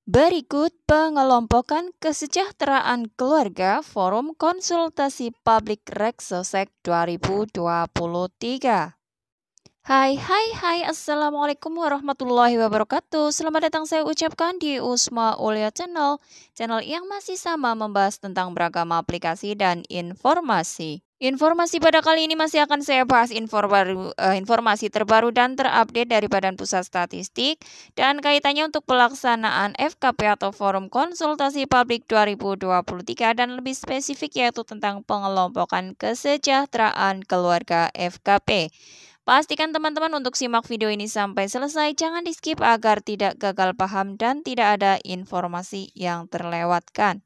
Berikut pengelompokan kesejahteraan keluarga Forum Konsultasi Publik Reksosek 2023. Hai, Assalamualaikum warahmatullahi wabarakatuh. Selamat datang saya ucapkan di Usma Ulia Channel yang masih sama membahas tentang beragam aplikasi dan informasi. Informasi pada kali ini masih akan saya bahas informasi terbaru dan terupdate dari Badan Pusat Statistik dan kaitannya untuk pelaksanaan FKP atau Forum Konsultasi Publik 2023 dan lebih spesifik yaitu tentang pengelompokan kesejahteraan keluarga FKP. Pastikan teman-teman untuk simak video ini sampai selesai, jangan di skip agar tidak gagal paham dan tidak ada informasi yang terlewatkan.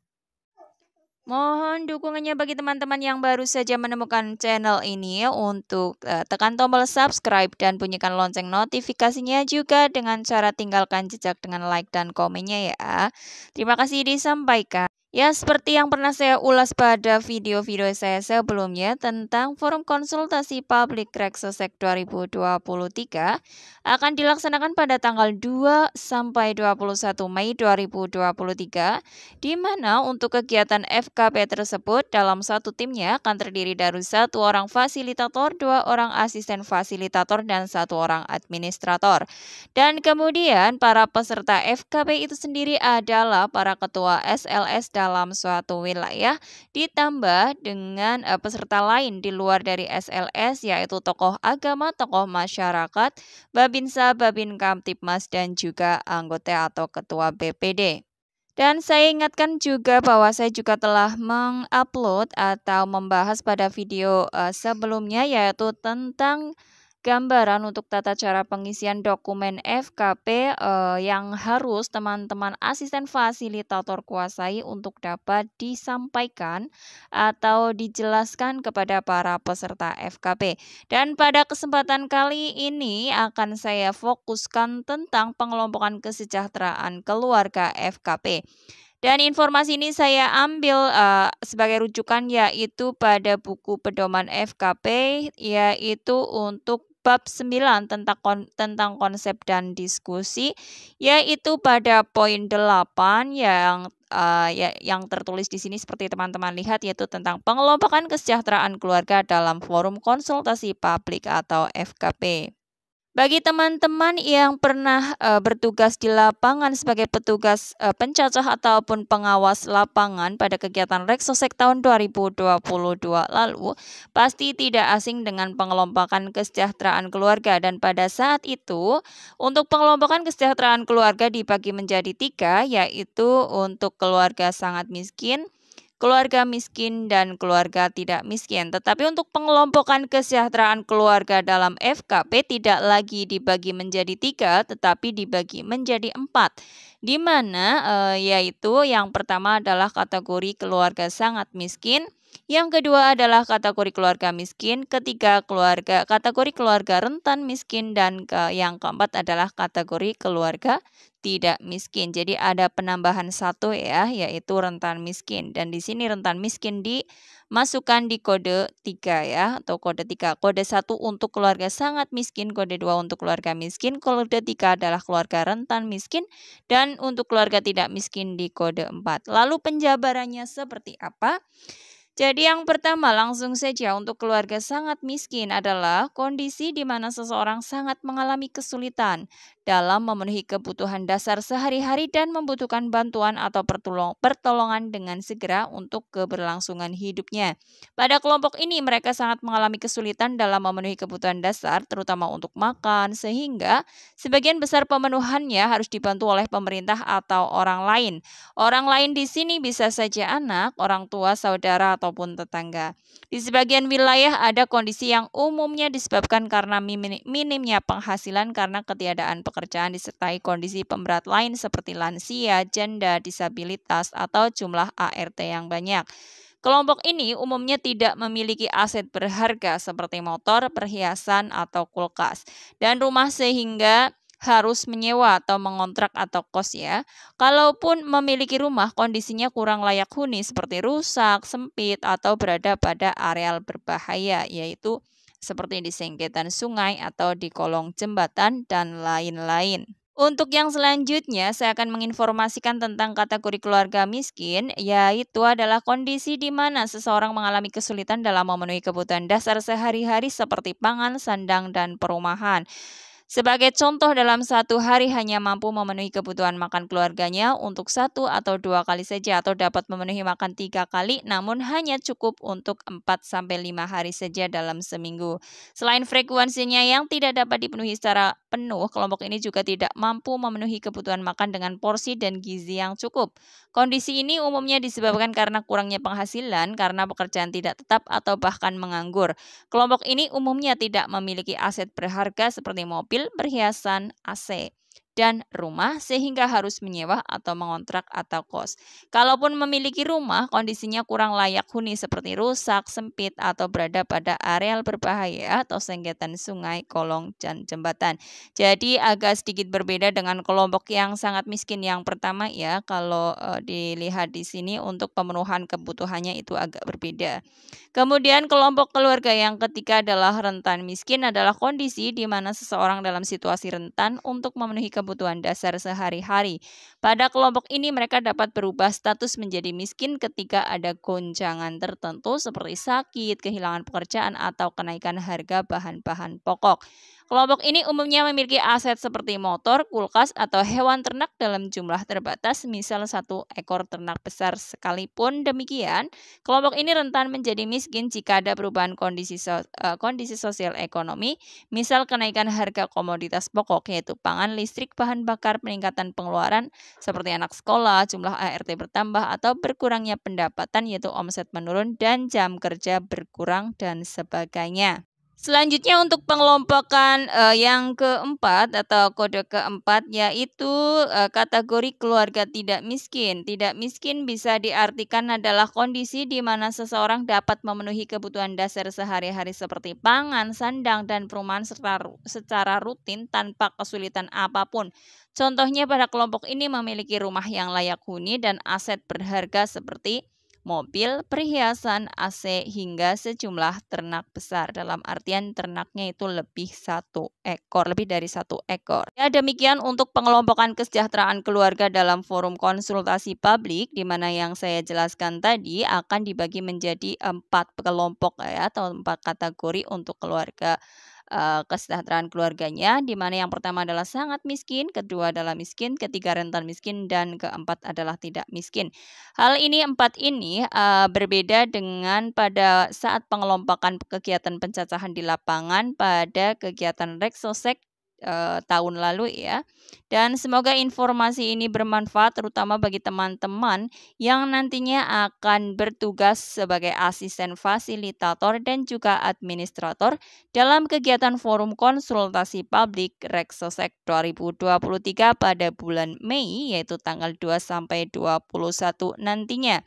Mohon dukungannya bagi teman-teman yang baru saja menemukan channel ini untuk tekan tombol subscribe dan bunyikan lonceng notifikasinya juga dengan cara tinggalkan jejak dengan like dan komennya ya. Terima kasih disampaikan. Ya, seperti yang pernah saya ulas pada video-video saya sebelumnya tentang Forum Konsultasi Publik Reksosek 2023 akan dilaksanakan pada tanggal 2 sampai 21 Mei 2023, di mana untuk kegiatan FKP tersebut dalam satu timnya akan terdiri dari 1 orang fasilitator, 2 orang asisten fasilitator, dan 1 orang administrator. Dan kemudian para peserta FKP itu sendiri adalah para ketua SLS dalam suatu wilayah, ditambah dengan peserta lain di luar dari SLS yaitu tokoh agama, tokoh masyarakat, Babinsa, Babin Kamtipmas, dan juga anggota atau ketua BPD. Dan saya ingatkan juga bahwa saya juga telah mengupload atau membahas pada video sebelumnya yaitu tentang gambaran untuk tata cara pengisian dokumen FKP yang harus teman-teman asisten fasilitator kuasai untuk dapat disampaikan atau dijelaskan kepada para peserta FKP. Dan pada kesempatan kali ini akan saya fokuskan tentang pengelompokan kesejahteraan keluarga FKP. Dan informasi ini saya ambil sebagai rujukan yaitu pada buku pedoman FKP yaitu untuk bab 9 tentang konsep dan diskusi, yaitu pada poin 8 yang tertulis di sini seperti teman-teman lihat yaitu tentang pengelompokan kesejahteraan keluarga dalam Forum Konsultasi Publik atau FKP. Bagi teman-teman yang pernah bertugas di lapangan sebagai petugas pencocok ataupun pengawas lapangan pada kegiatan Reksosek tahun 2022 lalu, pasti tidak asing dengan pengelompokan kesejahteraan keluarga. Dan pada saat itu, untuk pengelompokan kesejahteraan keluarga dibagi menjadi 3, yaitu untuk keluarga sangat miskin, keluarga miskin, dan keluarga tidak miskin. Tetapi untuk pengelompokan kesejahteraan keluarga dalam FKP tidak lagi dibagi menjadi 3, tetapi dibagi menjadi 4. Di mana yaitu yang pertama adalah kategori keluarga sangat miskin, yang kedua adalah kategori keluarga miskin, ketiga kategori keluarga rentan miskin, dan yang keempat adalah kategori keluarga tidak miskin. Jadi ada penambahan 1 ya, yaitu rentan miskin. Dan di sini rentan miskin dimasukkan di kode 3 ya, atau kode 3. Kode 1 untuk keluarga sangat miskin, kode 2 untuk keluarga miskin, kode 3 adalah keluarga rentan miskin, dan untuk keluarga tidak miskin di kode 4. Lalu penjabarannya seperti apa? Jadi yang pertama langsung saja untuk keluarga sangat miskin adalah kondisi di mana seseorang sangat mengalami kesulitan dalam memenuhi kebutuhan dasar sehari-hari dan membutuhkan bantuan atau pertolongan dengan segera untuk keberlangsungan hidupnya. Pada kelompok ini mereka sangat mengalami kesulitan dalam memenuhi kebutuhan dasar terutama untuk makan sehingga sebagian besar pemenuhannya harus dibantu oleh pemerintah atau orang lain. Orang lain di sini bisa saja anak, orang tua, saudara, ataupun tetangga. Di sebagian wilayah ada kondisi yang umumnya disebabkan karena minimnya penghasilan karena ketiadaan pekerjaan disertai kondisi pemberat lain seperti lansia, janda, disabilitas, atau jumlah ART yang banyak. Kelompok ini umumnya tidak memiliki aset berharga seperti motor, perhiasan, atau kulkas, dan rumah sehingga harus menyewa atau mengontrak atau kos ya. Kalaupun memiliki rumah, kondisinya kurang layak huni seperti rusak, sempit, atau berada pada areal berbahaya, yaitu seperti di sengketan sungai atau di kolong jembatan dan lain-lain. Untuk yang selanjutnya, saya akan menginformasikan tentang kategori keluarga miskin, yaitu adalah kondisi di mana seseorang mengalami kesulitan dalam memenuhi kebutuhan dasar sehari-hari seperti pangan, sandang, dan perumahan. Sebagai contoh, dalam satu hari hanya mampu memenuhi kebutuhan makan keluarganya untuk 1 atau 2 kali saja, atau dapat memenuhi makan 3 kali, namun hanya cukup untuk 4 sampai 5 hari saja dalam seminggu. Selain frekuensinya yang tidak dapat dipenuhi secara penuh, kelompok ini juga tidak mampu memenuhi kebutuhan makan dengan porsi dan gizi yang cukup. Kondisi ini umumnya disebabkan karena kurangnya penghasilan, karena pekerjaan tidak tetap, atau bahkan menganggur. Kelompok ini umumnya tidak memiliki aset berharga seperti mobil, perhiasan, AC, dan rumah, sehingga harus menyewa atau mengontrak atau kos. Kalaupun memiliki rumah, kondisinya kurang layak huni seperti rusak, sempit, atau berada pada areal berbahaya atau sengketan sungai, kolong, dan jembatan. Jadi agak sedikit berbeda dengan kelompok yang sangat miskin yang pertama ya. Kalau dilihat di sini untuk pemenuhan kebutuhannya itu agak berbeda. Kemudian kelompok keluarga yang ketiga adalah rentan miskin, adalah kondisi di mana seseorang dalam situasi rentan untuk memenuhi kebutuhan dasar sehari-hari. Pada kelompok ini mereka dapat berubah status menjadi miskin ketika ada gonjangan tertentu seperti sakit, kehilangan pekerjaan, atau kenaikan harga bahan-bahan pokok. Kelompok ini umumnya memiliki aset seperti motor, kulkas, atau hewan ternak dalam jumlah terbatas, misal 1 ekor ternak besar. Sekalipun demikian, kelompok ini rentan menjadi miskin jika ada perubahan kondisi sosial ekonomi, misal kenaikan harga komoditas pokok yaitu pangan, listrik, bahan bakar, peningkatan pengeluaran seperti anak sekolah, jumlah ART bertambah, atau berkurangnya pendapatan yaitu omset menurun dan jam kerja berkurang dan sebagainya. Selanjutnya untuk pengelompokan yang keempat atau kode keempat, yaitu kategori keluarga tidak miskin. Tidak miskin bisa diartikan adalah kondisi di mana seseorang dapat memenuhi kebutuhan dasar sehari-hari seperti pangan, sandang, dan perumahan secara rutin tanpa kesulitan apapun. Contohnya pada kelompok ini memiliki rumah yang layak huni dan aset berharga seperti mobil, perhiasan, AC, hingga sejumlah ternak besar. Dalam artian ternaknya itu lebih dari 1 ekor. Ya, demikian untuk pengelompokan kesejahteraan keluarga dalam forum konsultasi publik, di mana yang saya jelaskan tadi akan dibagi menjadi 4 kelompok ya, atau 4 kategori untuk keluarga. Kesejahteraan keluarganya, di mana yang pertama adalah sangat miskin, kedua adalah miskin, ketiga rentan miskin, dan keempat adalah tidak miskin. Hal ini 4 ini berbeda dengan pada saat pengelompokan kegiatan pencacahan di lapangan pada kegiatan Reksosek tahun lalu ya. Dan semoga informasi ini bermanfaat terutama bagi teman-teman yang nantinya akan bertugas sebagai asisten fasilitator dan juga administrator dalam kegiatan forum konsultasi publik Reksosek 2023 pada bulan Mei, yaitu tanggal 2 sampai 21 nantinya.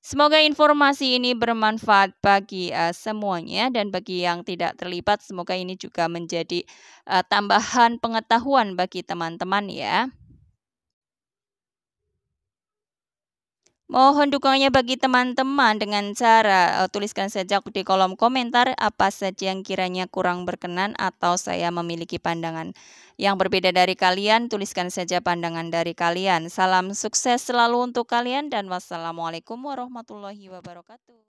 Semoga informasi ini bermanfaat bagi semuanya, dan bagi yang tidak terlibat semoga ini juga menjadi tambahan pengetahuan bagi teman-teman ya. Mohon dukungannya bagi teman-teman dengan cara tuliskan saja di kolom komentar apa saja yang kiranya kurang berkenan atau saya memiliki pandangan yang berbeda dari kalian. Tuliskan saja pandangan dari kalian. Salam sukses selalu untuk kalian dan wassalamualaikum warahmatullahi wabarakatuh.